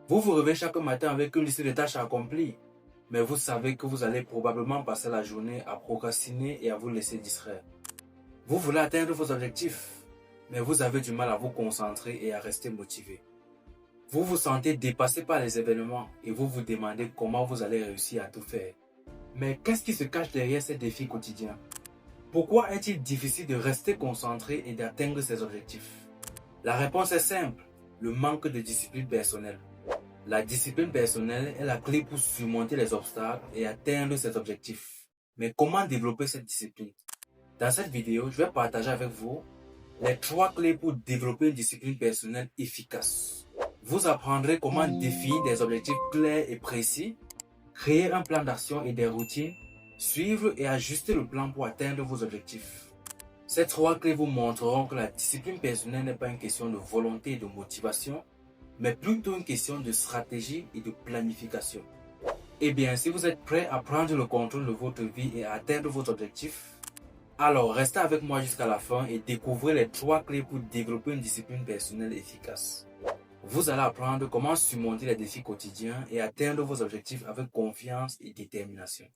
Vous vous réveillez chaque matin avec une liste de tâches à accomplir, mais vous savez que vous allez probablement passer la journée à procrastiner et à vous laisser distraire. Vous voulez atteindre vos objectifs, mais vous avez du mal à vous concentrer et à rester motivé. Vous vous sentez dépassé par les événements et vous vous demandez comment vous allez réussir à tout faire. Mais qu'est-ce qui se cache derrière ces défis quotidiens? Pourquoi est-il difficile de rester concentré et d'atteindre ses objectifs? La réponse est simple, le manque de discipline personnelle. La discipline personnelle est la clé pour surmonter les obstacles et atteindre ses objectifs. Mais comment développer cette discipline? Dans cette vidéo, je vais partager avec vous les 3 clés pour développer une discipline personnelle efficace. Vous apprendrez comment définir des objectifs clairs et précis, créer un plan d'action et des routines, suivre et ajuster le plan pour atteindre vos objectifs. Ces 3 clés vous montreront que la discipline personnelle n'est pas une question de volonté et de motivation, mais plutôt une question de stratégie et de planification. Eh bien, si vous êtes prêt à prendre le contrôle de votre vie et à atteindre vos objectifs, alors restez avec moi jusqu'à la fin et découvrez les 3 clés pour développer une discipline personnelle efficace. Vous allez apprendre comment surmonter les défis quotidiens et atteindre vos objectifs avec confiance et détermination.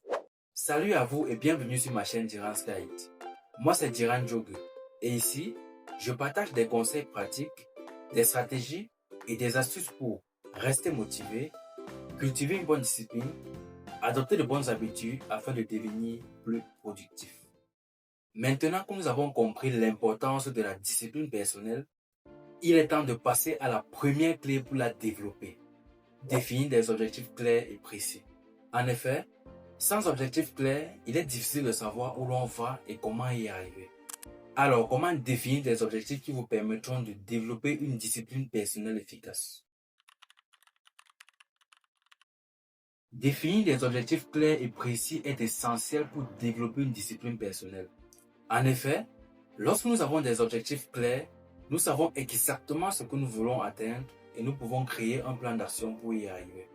Salut à vous et bienvenue sur ma chaîne Diran's Guide. Moi c'est Diran Jogue et ici, je partage des conseils pratiques, des stratégies et des astuces pour rester motivé, cultiver une bonne discipline, adopter de bonnes habitudes afin de devenir plus productif. Maintenant que nous avons compris l'importance de la discipline personnelle, il est temps de passer à la première clé pour la développer. Définir des objectifs clairs et précis. En effet, sans objectifs clairs, il est difficile de savoir où l'on va et comment y arriver. Alors, comment définir des objectifs qui vous permettront de développer une discipline personnelle efficace? Définir des objectifs clairs et précis est essentiel pour développer une discipline personnelle. En effet, lorsque nous avons des objectifs clairs, nous savons exactement ce que nous voulons atteindre et nous pouvons créer un plan d'action pour y arriver.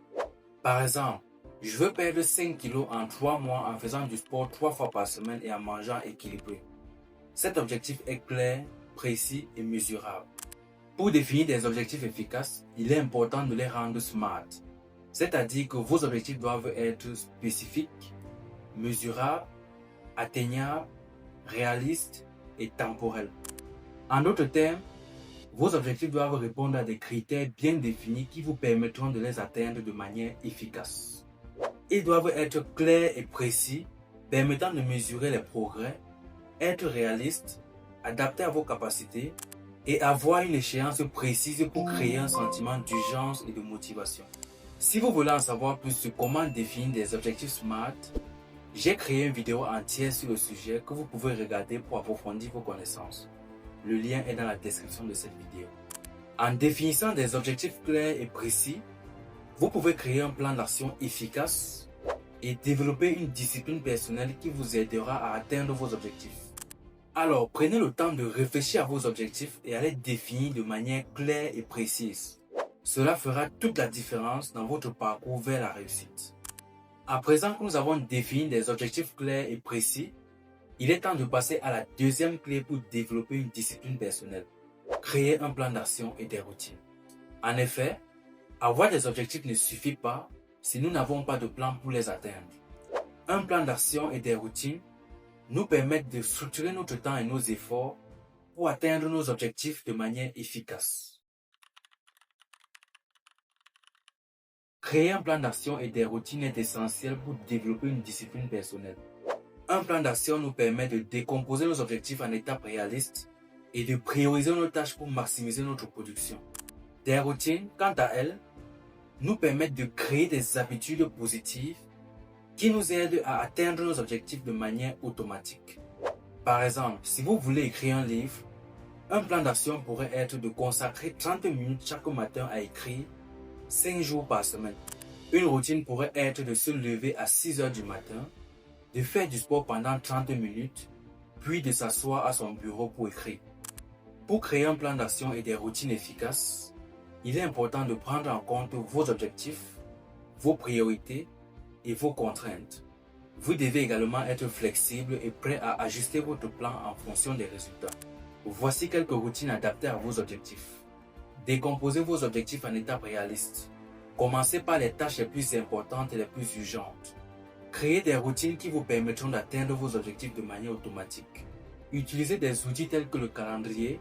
Par exemple, je veux perdre 5 kilos en 3 mois en faisant du sport 3 fois par semaine et en mangeant équilibré. Cet objectif est clair, précis et mesurable. Pour définir des objectifs efficaces, il est important de les rendre SMART. C'est-à-dire que vos objectifs doivent être spécifiques, mesurables, atteignables, réalistes et temporels. En d'autres termes, vos objectifs doivent répondre à des critères bien définis qui vous permettront de les atteindre de manière efficace. Ils doivent être clairs et précis, permettant de mesurer les progrès, être réalistes, adaptés à vos capacités et avoir une échéance précise pour créer un sentiment d'urgence et de motivation. Si vous voulez en savoir plus sur comment définir des objectifs SMART, j'ai créé une vidéo entière sur le sujet que vous pouvez regarder pour approfondir vos connaissances. Le lien est dans la description de cette vidéo. En définissant des objectifs clairs et précis, vous pouvez créer un plan d'action efficace et développer une discipline personnelle qui vous aidera à atteindre vos objectifs. Alors, prenez le temps de réfléchir à vos objectifs et à les définir de manière claire et précise. Cela fera toute la différence dans votre parcours vers la réussite. À présent que nous avons défini des objectifs clairs et précis, il est temps de passer à la deuxième clé pour développer une discipline personnelle. Créer un plan d'action et des routines. En effet, avoir des objectifs ne suffit pas si nous n'avons pas de plan pour les atteindre. Un plan d'action et des routines nous permettent de structurer notre temps et nos efforts pour atteindre nos objectifs de manière efficace. Créer un plan d'action et des routines est essentiel pour développer une discipline personnelle. Un plan d'action nous permet de décomposer nos objectifs en étapes réalistes et de prioriser nos tâches pour maximiser notre production. Des routines, quant à elles, nous permettent de créer des habitudes positives qui nous aident à atteindre nos objectifs de manière automatique. Par exemple, si vous voulez écrire un livre, un plan d'action pourrait être de consacrer 30 minutes chaque matin à écrire 5 jours par semaine. Une routine pourrait être de se lever à 6 heures du matin, de faire du sport pendant 30 minutes, puis de s'asseoir à son bureau pour écrire. Pour créer un plan d'action et des routines efficaces, il est important de prendre en compte vos objectifs, vos priorités et vos contraintes. Vous devez également être flexible et prêt à ajuster votre plan en fonction des résultats. Voici quelques routines adaptées à vos objectifs. Décomposez vos objectifs en étapes réalistes. Commencez par les tâches les plus importantes et les plus urgentes. Créez des routines qui vous permettront d'atteindre vos objectifs de manière automatique. Utilisez des outils tels que le calendrier,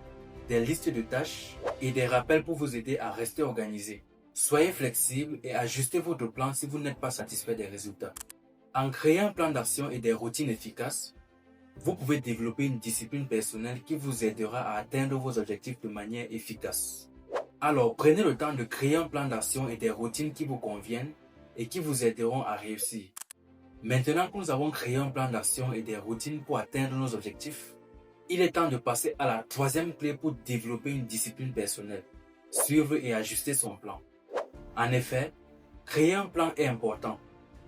des listes de tâches et des rappels pour vous aider à rester organisé. Soyez flexible et ajustez votre plan si vous n'êtes pas satisfait des résultats. En créant un plan d'action et des routines efficaces, vous pouvez développer une discipline personnelle qui vous aidera à atteindre vos objectifs de manière efficace. Alors, prenez le temps de créer un plan d'action et des routines qui vous conviennent et qui vous aideront à réussir. Maintenant que nous avons créé un plan d'action et des routines pour atteindre nos objectifs, il est temps de passer à la troisième clé pour développer une discipline personnelle, suivre et ajuster son plan. En effet, créer un plan est important,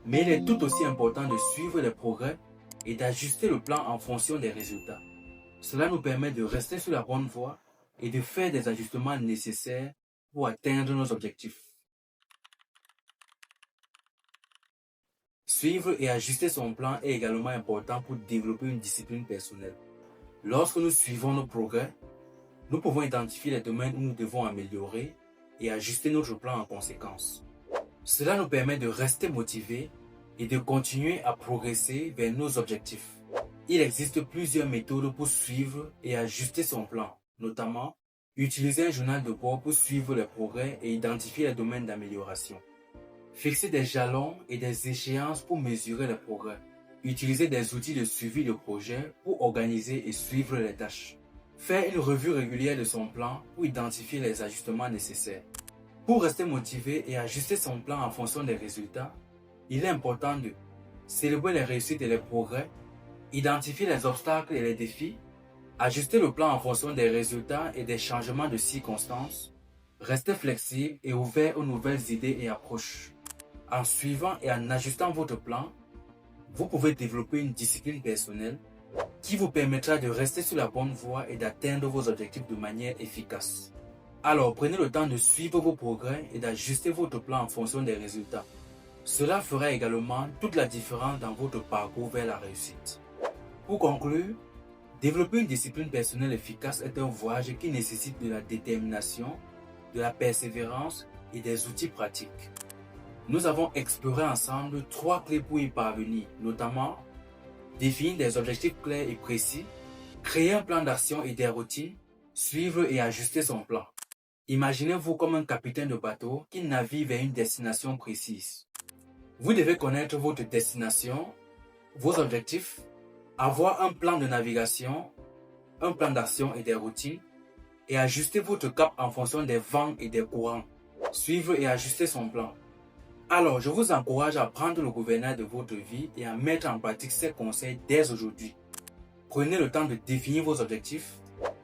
mais il est tout aussi important de suivre les progrès et d'ajuster le plan en fonction des résultats. Cela nous permet de rester sur la bonne voie et de faire des ajustements nécessaires pour atteindre nos objectifs. Suivre et ajuster son plan est également important pour développer une discipline personnelle. Lorsque nous suivons nos progrès, nous pouvons identifier les domaines où nous devons améliorer et ajuster notre plan en conséquence. Cela nous permet de rester motivés et de continuer à progresser vers nos objectifs. Il existe plusieurs méthodes pour suivre et ajuster son plan, notamment utiliser un journal de bord pour suivre les progrès et identifier les domaines d'amélioration. Fixer des jalons et des échéances pour mesurer les progrès. Utiliser des outils de suivi de projet pour organiser et suivre les tâches. Faire une revue régulière de son plan pour identifier les ajustements nécessaires. Pour rester motivé et ajuster son plan en fonction des résultats, il est important de célébrer les réussites et les progrès, identifier les obstacles et les défis, ajuster le plan en fonction des résultats et des changements de circonstances, rester flexible et ouvert aux nouvelles idées et approches. En suivant et en ajustant votre plan, vous pouvez développer une discipline personnelle qui vous permettra de rester sur la bonne voie et d'atteindre vos objectifs de manière efficace. Alors, prenez le temps de suivre vos progrès et d'ajuster votre plan en fonction des résultats. Cela fera également toute la différence dans votre parcours vers la réussite. Pour conclure, développer une discipline personnelle efficace est un voyage qui nécessite de la détermination, de la persévérance et des outils pratiques. Nous avons exploré ensemble 3 clés pour y parvenir, notamment définir des objectifs clairs et précis, créer un plan d'action et des routines, suivre et ajuster son plan. Imaginez-vous comme un capitaine de bateau qui navigue vers une destination précise. Vous devez connaître votre destination, vos objectifs, avoir un plan de navigation, un plan d'action et des routines, et ajuster votre cap en fonction des vents et des courants. Suivre et ajuster son plan. Alors, je vous encourage à prendre le gouvernail de votre vie et à mettre en pratique ces conseils dès aujourd'hui. Prenez le temps de définir vos objectifs,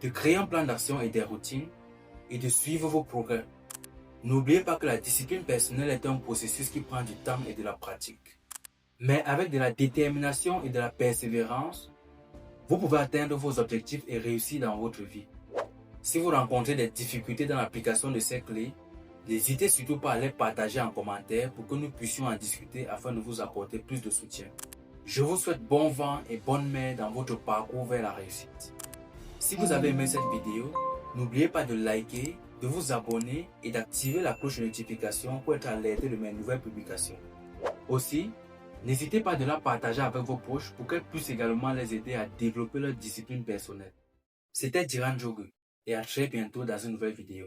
de créer un plan d'action et des routines, et de suivre vos progrès. N'oubliez pas que la discipline personnelle est un processus qui prend du temps et de la pratique. Mais avec de la détermination et de la persévérance, vous pouvez atteindre vos objectifs et réussir dans votre vie. Si vous rencontrez des difficultés dans l'application de ces clés, n'hésitez surtout pas à les partager en commentaire pour que nous puissions en discuter afin de vous apporter plus de soutien. Je vous souhaite bon vent et bonne mer dans votre parcours vers la réussite. Si vous avez aimé cette vidéo, n'oubliez pas de liker, de vous abonner et d'activer la cloche de notification pour être alerté de mes nouvelles publications. Aussi, n'hésitez pas de la partager avec vos proches pour qu'elle puisse également les aider à développer leur discipline personnelle. C'était Diran Jogu et à très bientôt dans une nouvelle vidéo.